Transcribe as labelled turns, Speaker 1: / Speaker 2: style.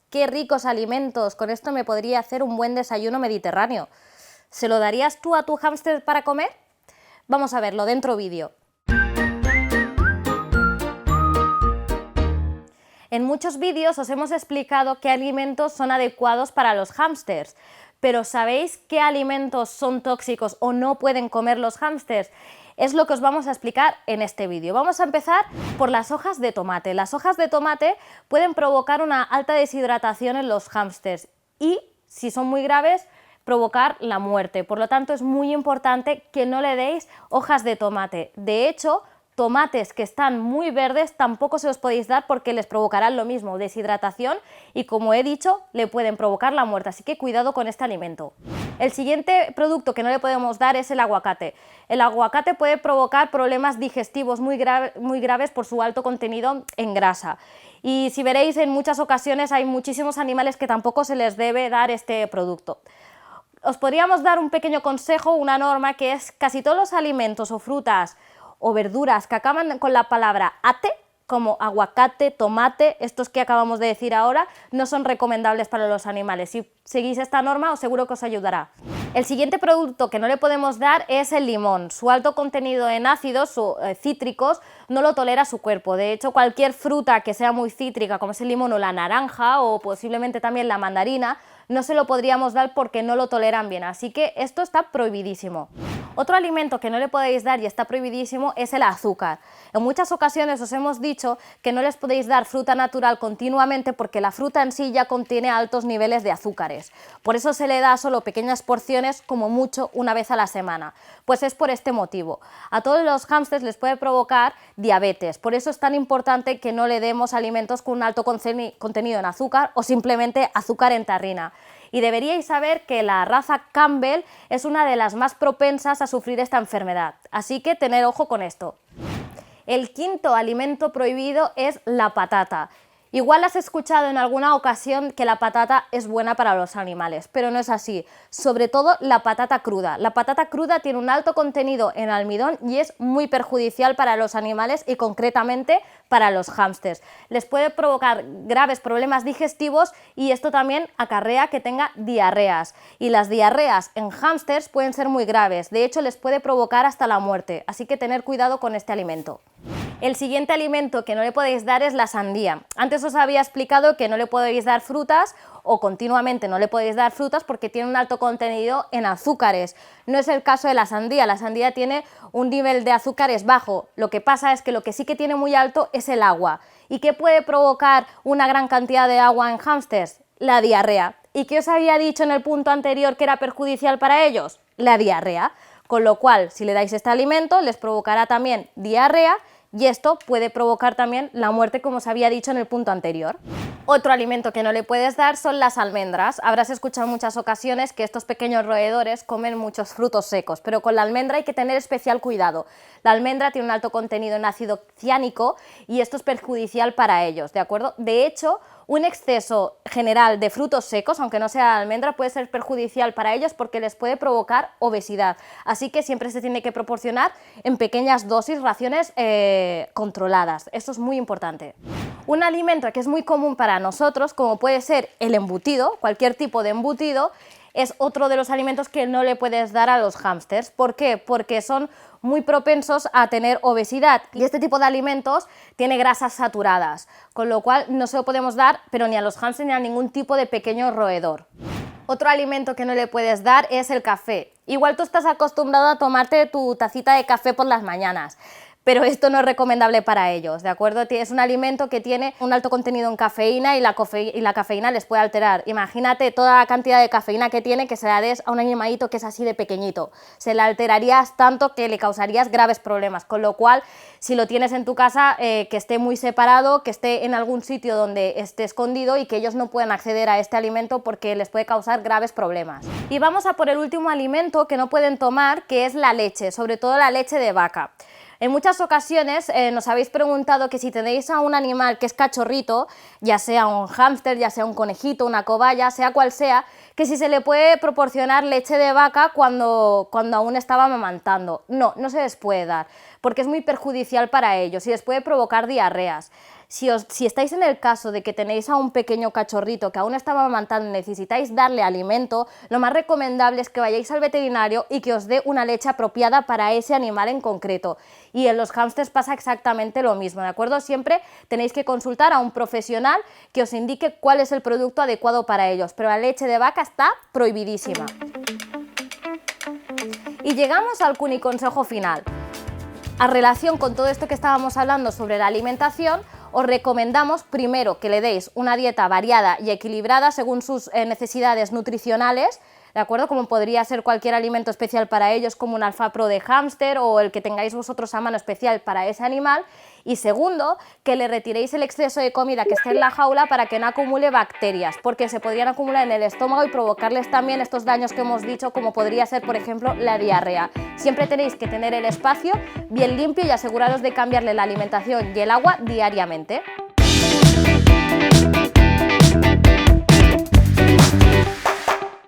Speaker 1: qué ricos alimentos, con esto me podría hacer un buen desayuno mediterráneo. ¿Se lo darías tú a tu hámster para comer? Vamos a verlo dentro vídeo. En muchos vídeos os hemos explicado qué alimentos son adecuados para los hámsters, pero ¿sabéis qué alimentos son tóxicos o no pueden comer los hámsters? Es lo que os vamos a explicar en este vídeo. Vamos a empezar por las hojas de tomate. Las hojas de tomate pueden provocar una alta deshidratación en los hámsters y, si son muy graves, provocar la muerte. Por lo tanto, es muy importante que no le deis hojas de tomate. De hecho, tomates que están muy verdes tampoco se los podéis dar porque les provocarán lo mismo, deshidratación, y como he dicho, le pueden provocar la muerte, así que cuidado con este alimento. El siguiente producto que no le podemos dar es el aguacate. El aguacate puede provocar problemas digestivos muy graves por su alto contenido en grasa. Y si veréis, en muchas ocasiones hay muchísimos animales que tampoco se les debe dar este producto. Os podríamos dar un pequeño consejo, una norma, que es casi todos los alimentos o frutas o verduras que acaban con la palabra ate, como aguacate, tomate, estos que acabamos de decir ahora, no son recomendables para los animales. Si seguís esta norma, os seguro que os ayudará. El siguiente producto que no le podemos dar es el limón. Su alto contenido en ácidos cítricos no lo tolera su cuerpo. De hecho, cualquier fruta que sea muy cítrica, como es el limón o la naranja, o posiblemente también la mandarina, no se lo podríamos dar porque no lo toleran bien, así que esto está prohibidísimo. Otro alimento que no le podéis dar y está prohibidísimo es el azúcar. En muchas ocasiones os hemos dicho que no les podéis dar fruta natural continuamente porque la fruta en sí ya contiene altos niveles de azúcares. Por eso se le da solo pequeñas porciones, como mucho una vez a la semana. Pues es por este motivo. A todos los hámsters les puede provocar diabetes, por eso es tan importante que no le demos alimentos con un alto contenido en azúcar o simplemente azúcar en tarrina. Y deberíais saber que la raza Campbell es una de las más propensas a sufrir esta enfermedad, así que tener ojo con esto. El quinto alimento prohibido es la patata. Igual has escuchado en alguna ocasión que la patata es buena para los animales, pero no es así, sobre todo la patata cruda. La patata cruda tiene un alto contenido en almidón y es muy perjudicial para los animales y concretamente para los hámsters. Les puede provocar graves problemas digestivos y esto también acarrea que tenga diarreas. Y las diarreas en hámsters pueden ser muy graves, de hecho les puede provocar hasta la muerte, así que tener cuidado con este alimento. El siguiente alimento que no le podéis dar es la sandía. Antes os había explicado que no le podéis dar frutas o continuamente no le podéis dar frutas porque tiene un alto contenido en azúcares. No es el caso de la sandía tiene un nivel de azúcares bajo. Lo que pasa es que lo que sí que tiene muy alto es el agua. ¿Y qué puede provocar una gran cantidad de agua en hámsters? La diarrea. ¿Y qué os había dicho en el punto anterior que era perjudicial para ellos? La diarrea. Con lo cual, si le dais este alimento, les provocará también diarrea y esto puede provocar también la muerte, como os había dicho en el punto anterior. Otro alimento que no le puedes dar son las almendras. Habrás escuchado en muchas ocasiones que estos pequeños roedores comen muchos frutos secos, pero con la almendra hay que tener especial cuidado. La almendra tiene un alto contenido en ácido ciánico y esto es perjudicial para ellos, ¿de acuerdo? De hecho, un exceso general de frutos secos, aunque no sea almendra, puede ser perjudicial para ellos porque les puede provocar obesidad. Así que siempre se tiene que proporcionar en pequeñas dosis, raciones controladas. Esto es muy importante. Un alimento que es muy común para nosotros, como puede ser el embutido, cualquier tipo de embutido, es otro de los alimentos que no le puedes dar a los hámsters. ¿Por qué? Porque son muy propensos a tener obesidad y este tipo de alimentos tiene grasas saturadas, con lo cual no se lo podemos dar, pero ni a los hámsters ni a ningún tipo de pequeño roedor. Otro alimento que no le puedes dar es el café. Igual tú estás acostumbrado a tomarte tu tacita de café por las mañanas, pero esto no es recomendable para ellos, ¿de acuerdo? Es un alimento que tiene un alto contenido en cafeína y la cafeína les puede alterar. Imagínate toda la cantidad de cafeína que tiene, que se la des a un animalito que es así de pequeñito. Se la alterarías tanto que le causarías graves problemas, con lo cual, si lo tienes en tu casa, que esté muy separado, que esté en algún sitio donde esté escondido y que ellos no puedan acceder a este alimento porque les puede causar graves problemas. Y vamos a por el último alimento que no pueden tomar, que es la leche, sobre todo la leche de vaca. En muchas ocasiones nos habéis preguntado que si tenéis a un animal que es cachorrito, ya sea un hámster, ya sea un conejito, una cobaya, sea cual sea, que si se le puede proporcionar leche de vaca cuando aún estaba amamantando. No, no se les puede dar, porque es muy perjudicial para ellos y les puede provocar diarreas. Si estáis en el caso de que tenéis a un pequeño cachorrito que aún está amamantando y necesitáis darle alimento, lo más recomendable es que vayáis al veterinario y que os dé una leche apropiada para ese animal en concreto. Y en los hámsters pasa exactamente lo mismo, ¿de acuerdo? Siempre tenéis que consultar a un profesional que os indique cuál es el producto adecuado para ellos, pero la leche de vaca está prohibidísima. Y llegamos al cuniconsejo final. A relación con todo esto que estábamos hablando sobre la alimentación, os recomendamos primero que le deis una dieta variada y equilibrada según sus necesidades nutricionales, ¿de acuerdo? Como podría ser cualquier alimento especial para ellos, como un alfapro de hámster o el que tengáis vosotros a mano especial para ese animal. Y segundo, que le retiréis el exceso de comida que esté en la jaula para que no acumule bacterias, porque se podrían acumular en el estómago y provocarles también estos daños que hemos dicho, como podría ser, por ejemplo, la diarrea. Siempre tenéis que tener el espacio bien limpio y aseguraros de cambiarle la alimentación y el agua diariamente.